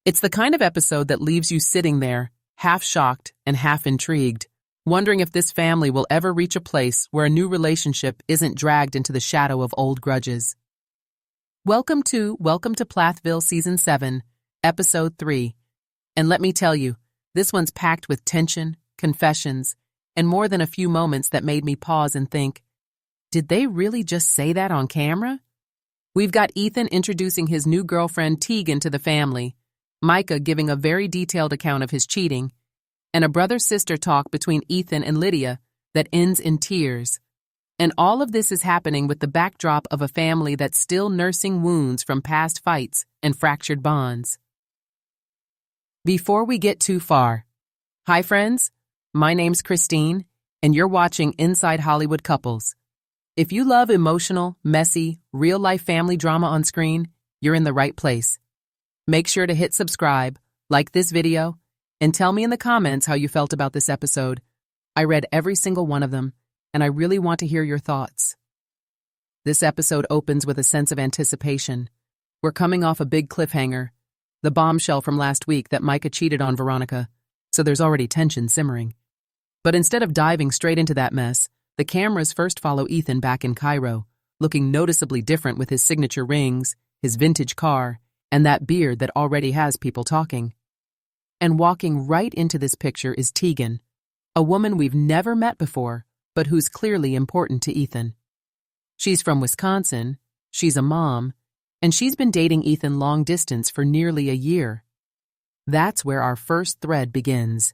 It's the kind of episode that leaves you sitting there, half shocked and half intrigued, wondering if this family will ever reach a place where a new relationship isn't dragged into the shadow of old grudges. Welcome to Plathville Season 7, Episode 3. And let me tell you, this one's packed with tension, confessions, and more than a few moments that made me pause and think, did they really just say that on camera? We've got Ethan introducing his new girlfriend Teegan to the family, Micah giving a very detailed account of his cheating, and a brother-sister talk between Ethan and Lydia that ends in tears. And all of this is happening with the backdrop of a family that's still nursing wounds from past fights and fractured bonds. Before we get too far, hi friends, my name's Christine, and you're watching Inside Hollywood Couples. If you love emotional, messy, real-life family drama on screen, you're in the right place. Make sure to hit subscribe, like this video, and tell me in the comments how you felt about this episode. I read every single one of them, and I really want to hear your thoughts. This episode opens with a sense of anticipation. We're coming off a big cliffhanger, the bombshell from last week that Micah cheated on Veronica, so there's already tension simmering. But instead of diving straight into that mess, the cameras first follow Ethan back in Cairo, looking noticeably different with his signature rings, his vintage car, and that beard that already has people talking. And walking right into this picture is Teegan, a woman we've never met before, but who's clearly important to Ethan. She's from Wisconsin, she's a mom, and she's been dating Ethan long distance for nearly a year. That's where our first thread begins.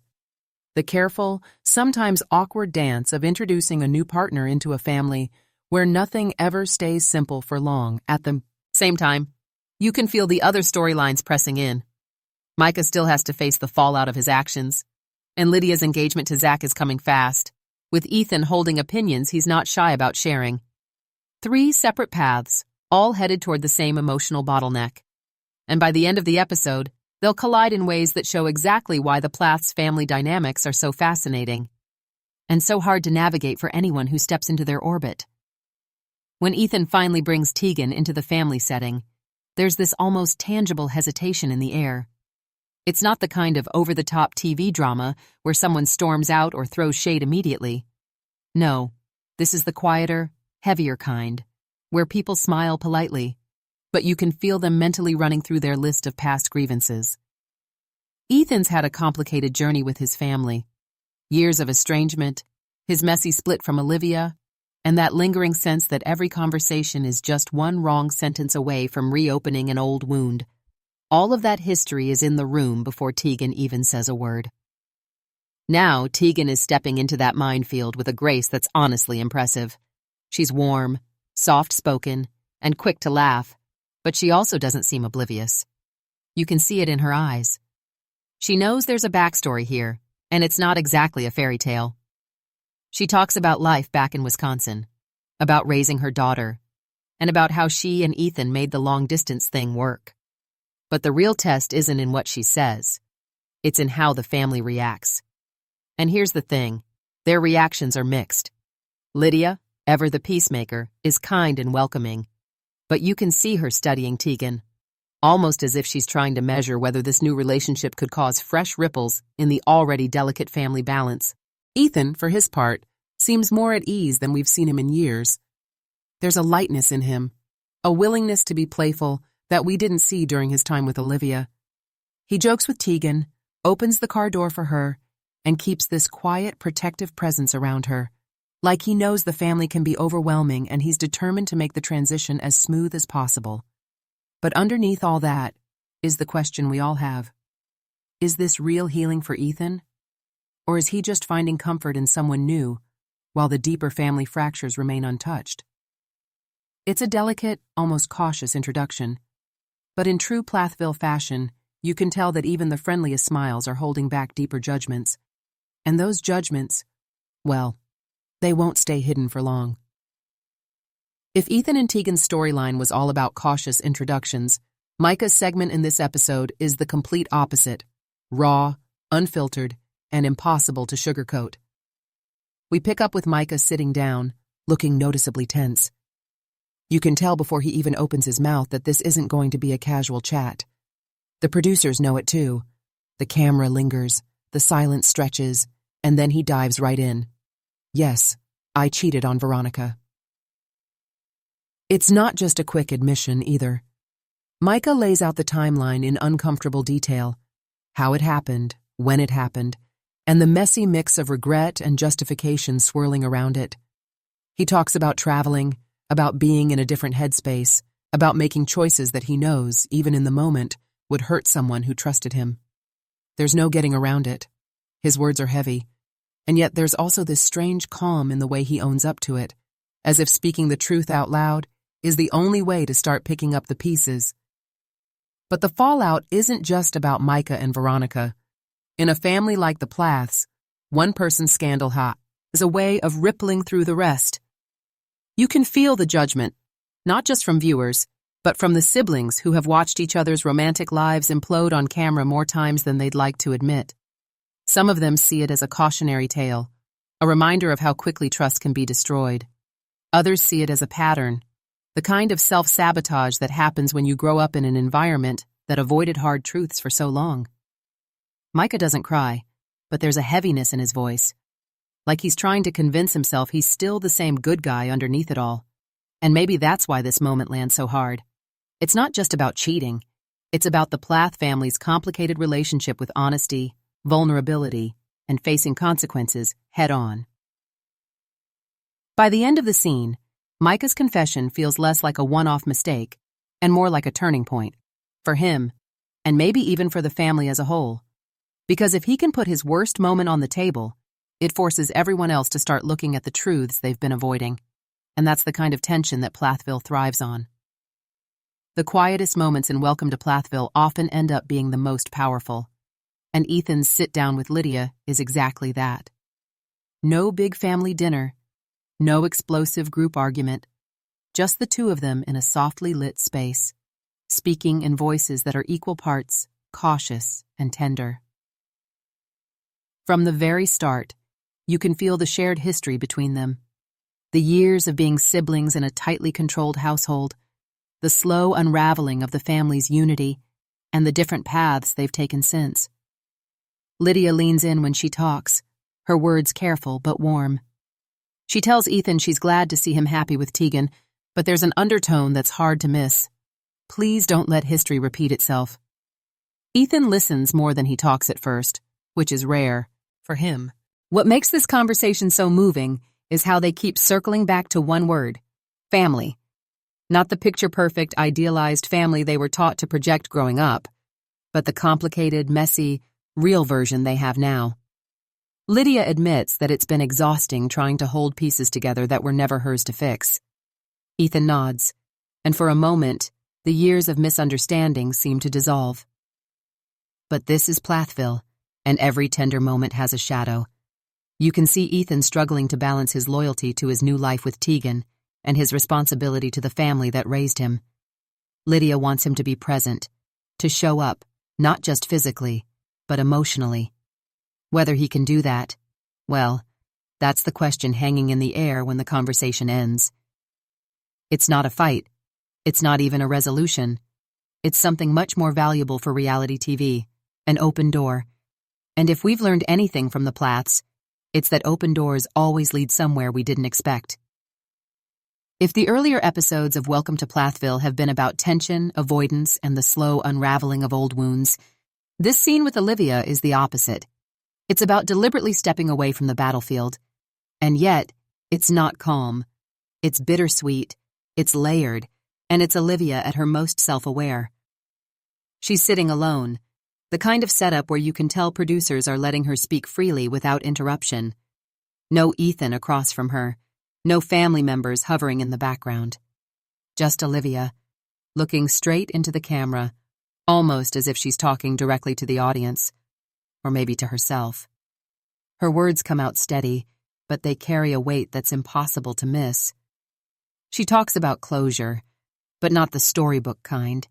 The careful, sometimes awkward dance of introducing a new partner into a family where nothing ever stays simple for long. At the same time, you can feel the other storylines pressing in. Micah still has to face the fallout of his actions, and Lydia's engagement to Zach is coming fast, with Ethan holding opinions he's not shy about sharing. 3 separate paths, all headed toward the same emotional bottleneck. And by the end of the episode, they'll collide in ways that show exactly why the Plath's family dynamics are so fascinating and so hard to navigate for anyone who steps into their orbit. When Ethan finally brings Teegan into the family setting, there's this almost tangible hesitation in the air. It's not the kind of over-the-top TV drama where someone storms out or throws shade immediately. No, this is the quieter, heavier kind, where people smile politely, but you can feel them mentally running through their list of past grievances. Ethan's had a complicated journey with his family. Years of estrangement, his messy split from Olivia, and that lingering sense that every conversation is just one wrong sentence away from reopening an old wound. All of that history is in the room before Teegan even says a word. Now, Teegan is stepping into that minefield with a grace that's honestly impressive. She's warm, soft-spoken, and quick to laugh, but she also doesn't seem oblivious. You can see it in her eyes. She knows there's a backstory here, and it's not exactly a fairy tale. She talks about life back in Wisconsin, about raising her daughter, and about how she and Ethan made the long-distance thing work. But the real test isn't in what she says. It's in how the family reacts. And here's the thing, their reactions are mixed. Lydia, ever the peacemaker, is kind and welcoming, but you can see her studying Teegan, almost as if she's trying to measure whether this new relationship could cause fresh ripples in the already delicate family balance. Ethan, for his part, seems more at ease than we've seen him in years. There's a lightness in him, a willingness to be playful that we didn't see during his time with Olivia. He jokes with Teegan, opens the car door for her, and keeps this quiet, protective presence around her, like he knows the family can be overwhelming and he's determined to make the transition as smooth as possible. But underneath all that is the question we all have. Is this real healing for Ethan? Or is he just finding comfort in someone new, while the deeper family fractures remain untouched? It's a delicate, almost cautious introduction, but in true Plathville fashion, you can tell that even the friendliest smiles are holding back deeper judgments. And those judgments, well, they won't stay hidden for long. If Ethan and Teegan's storyline was all about cautious introductions, Micah's segment in this episode is the complete opposite, raw, unfiltered, and impossible to sugarcoat. We pick up with Micah sitting down, looking noticeably tense. You can tell before he even opens his mouth that this isn't going to be a casual chat. The producers know it too. The camera lingers, the silence stretches, and then he dives right in. Yes, I cheated on Veronica. It's not just a quick admission either. Micah lays out the timeline in uncomfortable detail, how it happened, when it happened, and the messy mix of regret and justification swirling around it. He talks about traveling, about being in a different headspace, about making choices that he knows, even in the moment, would hurt someone who trusted him. There's no getting around it. His words are heavy, and yet there's also this strange calm in the way he owns up to it, as if speaking the truth out loud is the only way to start picking up the pieces. But the fallout isn't just about Micah and Veronica. In a family like the Plaths, one person's scandal is a way of rippling through the rest. You can feel the judgment, not just from viewers, but from the siblings who have watched each other's romantic lives implode on camera more times than they'd like to admit. Some of them see it as a cautionary tale, a reminder of how quickly trust can be destroyed. Others see it as a pattern, the kind of self-sabotage that happens when you grow up in an environment that avoided hard truths for so long. Micah doesn't cry, but there's a heaviness in his voice, like he's trying to convince himself he's still the same good guy underneath it all. And maybe that's why this moment lands so hard. It's not just about cheating. It's about the Plath family's complicated relationship with honesty, vulnerability, and facing consequences head-on. By the end of the scene, Micah's confession feels less like a one-off mistake and more like a turning point, for him, and maybe even for the family as a whole. Because if he can put his worst moment on the table, it forces everyone else to start looking at the truths they've been avoiding. And that's the kind of tension that Plathville thrives on. The quietest moments in Welcome to Plathville often end up being the most powerful. And Ethan's sit-down with Lydia is exactly that. No big family dinner, no explosive group argument, just the two of them in a softly lit space, speaking in voices that are equal parts cautious and tender. From the very start, you can feel the shared history between them. The years of being siblings in a tightly controlled household, the slow unraveling of the family's unity, and the different paths they've taken since. Lydia leans in when she talks, her words careful but warm. She tells Ethan she's glad to see him happy with Teegan, but there's an undertone that's hard to miss. Please don't let history repeat itself. Ethan listens more than he talks at first, which is rare for him. What makes this conversation so moving is how they keep circling back to one word: family. Not the picture-perfect, idealized family they were taught to project growing up, but the complicated, messy, real version they have now. Lydia admits that it's been exhausting trying to hold pieces together that were never hers to fix. Ethan nods, and for a moment, the years of misunderstanding seem to dissolve. But this is Plathville, and every tender moment has a shadow. You can see Ethan struggling to balance his loyalty to his new life with Teegan and his responsibility to the family that raised him. Lydia wants him to be present, to show up, not just physically, but emotionally. Whether he can do that, well, that's the question hanging in the air when the conversation ends. It's not a fight. It's not even a resolution. It's something much more valuable for reality TV, an open door. And if we've learned anything from the Plaths, it's that open doors always lead somewhere we didn't expect. If the earlier episodes of Welcome to Plathville have been about tension, avoidance, and the slow unraveling of old wounds, this scene with Olivia is the opposite. It's about deliberately stepping away from the battlefield. And yet, it's not calm. It's bittersweet, it's layered, and it's Olivia at her most self-aware. She's sitting alone, the kind of setup where you can tell producers are letting her speak freely without interruption. No Ethan across from her, no family members hovering in the background. Just Olivia, looking straight into the camera, almost as if she's talking directly to the audience, or maybe to herself. Her words come out steady, but they carry a weight that's impossible to miss. She talks about closure, but not the storybook kind.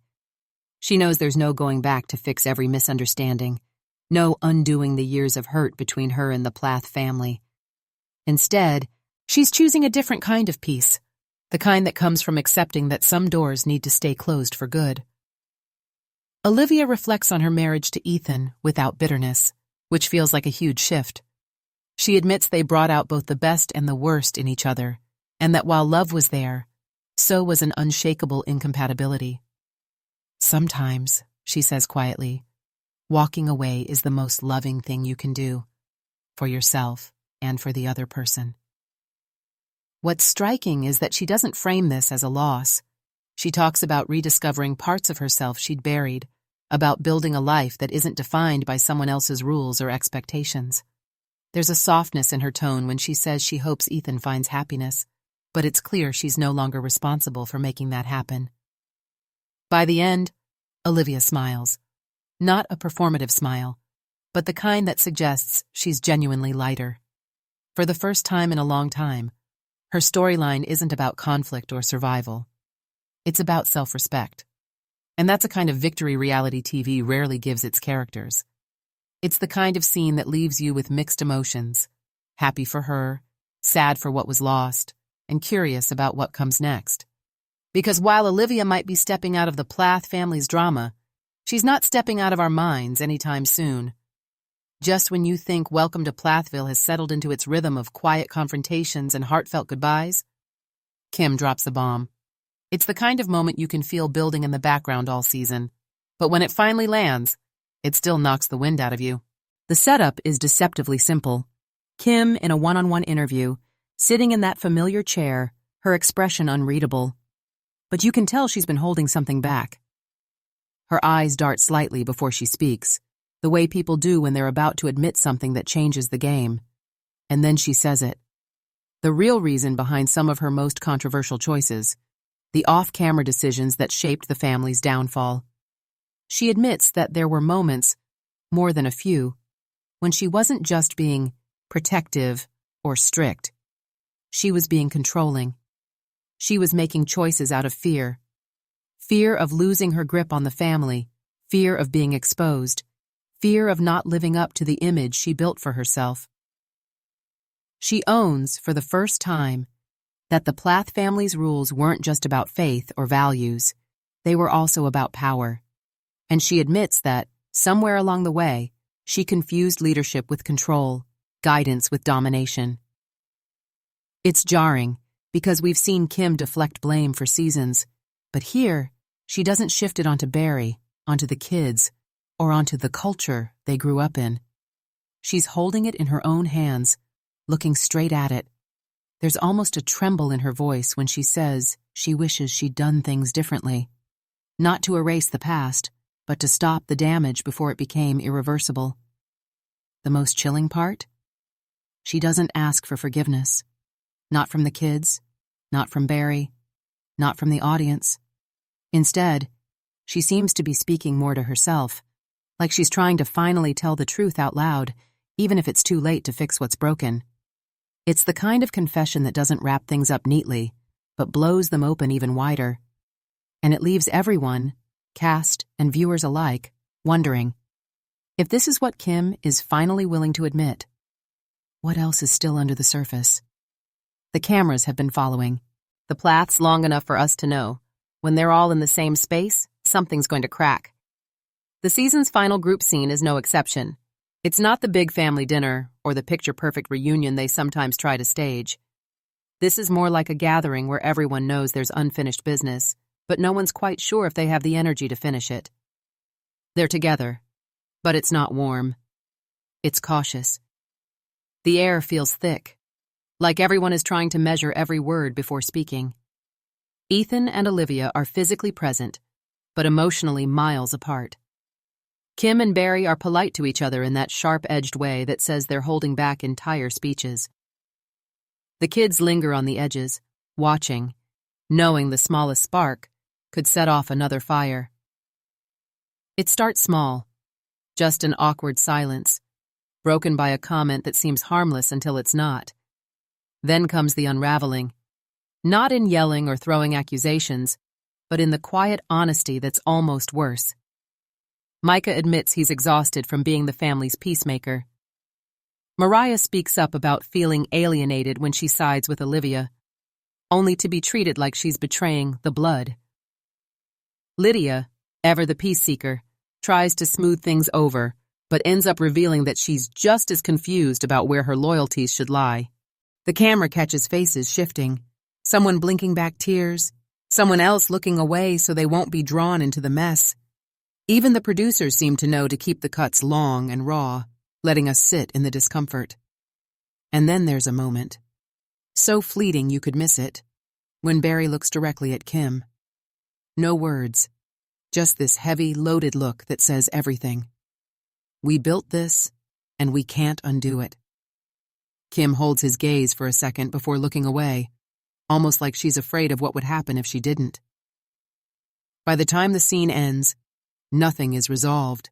She knows there's no going back to fix every misunderstanding, no undoing the years of hurt between her and the Plath family. Instead, she's choosing a different kind of peace, the kind that comes from accepting that some doors need to stay closed for good. Olivia reflects on her marriage to Ethan without bitterness, which feels like a huge shift. She admits they brought out both the best and the worst in each other, and that while love was there, so was an unshakable incompatibility. Sometimes, she says quietly, walking away is the most loving thing you can do, for yourself and for the other person. What's striking is that she doesn't frame this as a loss. She talks about rediscovering parts of herself she'd buried, about building a life that isn't defined by someone else's rules or expectations. There's a softness in her tone when she says she hopes Ethan finds happiness, but it's clear she's no longer responsible for making that happen. By the end, Olivia smiles. Not a performative smile, but the kind that suggests she's genuinely lighter. For the first time in a long time, her storyline isn't about conflict or survival. It's about self-respect. And that's a kind of victory reality TV rarely gives its characters. It's the kind of scene that leaves you with mixed emotions, happy for her, sad for what was lost, and curious about what comes next. Because while Olivia might be stepping out of the Plath family's drama, she's not stepping out of our minds anytime soon. Just when you think Welcome to Plathville has settled into its rhythm of quiet confrontations and heartfelt goodbyes, Kim drops a bomb. It's the kind of moment you can feel building in the background all season, but when it finally lands, it still knocks the wind out of you. The setup is deceptively simple. Kim in a one-on-one interview, sitting in that familiar chair, her expression unreadable. But you can tell she's been holding something back. Her eyes dart slightly before she speaks, the way people do when they're about to admit something that changes the game. And then she says it. The real reason behind some of her most controversial choices, the off-camera decisions that shaped the family's downfall. She admits that there were moments, more than a few, when she wasn't just being protective or strict. She was being controlling. She was making choices out of fear. Fear of losing her grip on the family, fear of being exposed, fear of not living up to the image she built for herself. She owns, for the first time, that the Plath family's rules weren't just about faith or values, they were also about power. And she admits that, somewhere along the way, she confused leadership with control, guidance with domination. It's jarring, because we've seen Kim deflect blame for seasons, but here, she doesn't shift it onto Barry, onto the kids, or onto the culture they grew up in. She's holding it in her own hands, looking straight at it. There's almost a tremble in her voice when she says she wishes she'd done things differently. Not to erase the past, but to stop the damage before it became irreversible. The most chilling part? She doesn't ask for forgiveness. Not from the kids, not from Barry, not from the audience. Instead, she seems to be speaking more to herself, like she's trying to finally tell the truth out loud, even if it's too late to fix what's broken. It's the kind of confession that doesn't wrap things up neatly, but blows them open even wider. And it leaves everyone, cast and viewers alike, wondering, if this is what Kim is finally willing to admit, what else is still under the surface? The cameras have been following. The Plaths long enough for us to know. When they're all in the same space, something's going to crack. The season's final group scene is no exception. It's not the big family dinner or the picture-perfect reunion they sometimes try to stage. This is more like a gathering where everyone knows there's unfinished business, but no one's quite sure if they have the energy to finish it. They're together, but it's not warm. It's cautious. The air feels thick, like everyone is trying to measure every word before speaking. Ethan and Olivia are physically present, but emotionally miles apart. Kim and Barry are polite to each other in that sharp-edged way that says they're holding back entire speeches. The kids linger on the edges, watching, knowing the smallest spark could set off another fire. It starts small, just an awkward silence, broken by a comment that seems harmless until it's not. Then comes the unraveling, not in yelling or throwing accusations, but in the quiet honesty that's almost worse. Micah admits he's exhausted from being the family's peacemaker. Mariah speaks up about feeling alienated when she sides with Olivia, only to be treated like she's betraying the blood. Lydia, ever the peace seeker, tries to smooth things over, but ends up revealing that she's just as confused about where her loyalties should lie. The camera catches faces shifting, someone blinking back tears, someone else looking away so they won't be drawn into the mess. Even the producers seem to know to keep the cuts long and raw, letting us sit in the discomfort. And then there's a moment, so fleeting you could miss it, when Barry looks directly at Kim. No words, just this heavy, loaded look that says everything. We built this, and we can't undo it. Kim holds his gaze for a second before looking away, almost like she's afraid of what would happen if she didn't. By the time the scene ends, nothing is resolved.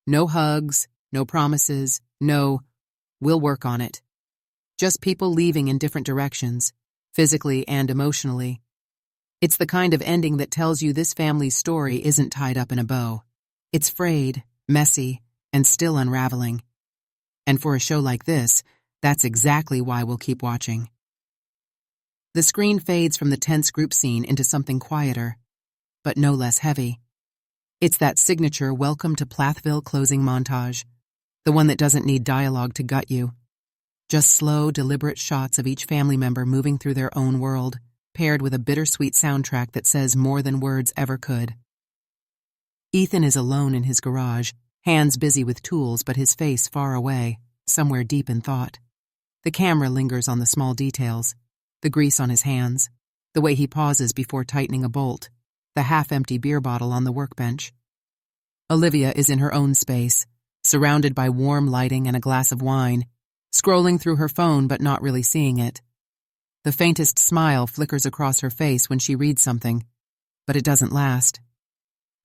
No hugs, no promises, no, we'll work on it. Just people leaving in different directions, physically and emotionally. It's the kind of ending that tells you this family's story isn't tied up in a bow. It's frayed, messy, and still unraveling. And for a show like this, that's exactly why we'll keep watching. The screen fades from the tense group scene into something quieter, but no less heavy. It's that signature Welcome to Plathville closing montage, the one that doesn't need dialogue to gut you. Just slow, deliberate shots of each family member moving through their own world, paired with a bittersweet soundtrack that says more than words ever could. Ethan is alone in his garage, hands busy with tools but his face far away, somewhere deep in thought. The camera lingers on the small details, the grease on his hands, the way he pauses before tightening a bolt, the half-empty beer bottle on the workbench. Olivia is in her own space, surrounded by warm lighting and a glass of wine, scrolling through her phone but not really seeing it. The faintest smile flickers across her face when she reads something, but it doesn't last.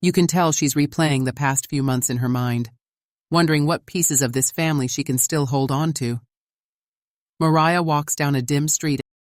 You can tell she's replaying the past few months in her mind, wondering what pieces of this family she can still hold on to. Mariah walks down a dim street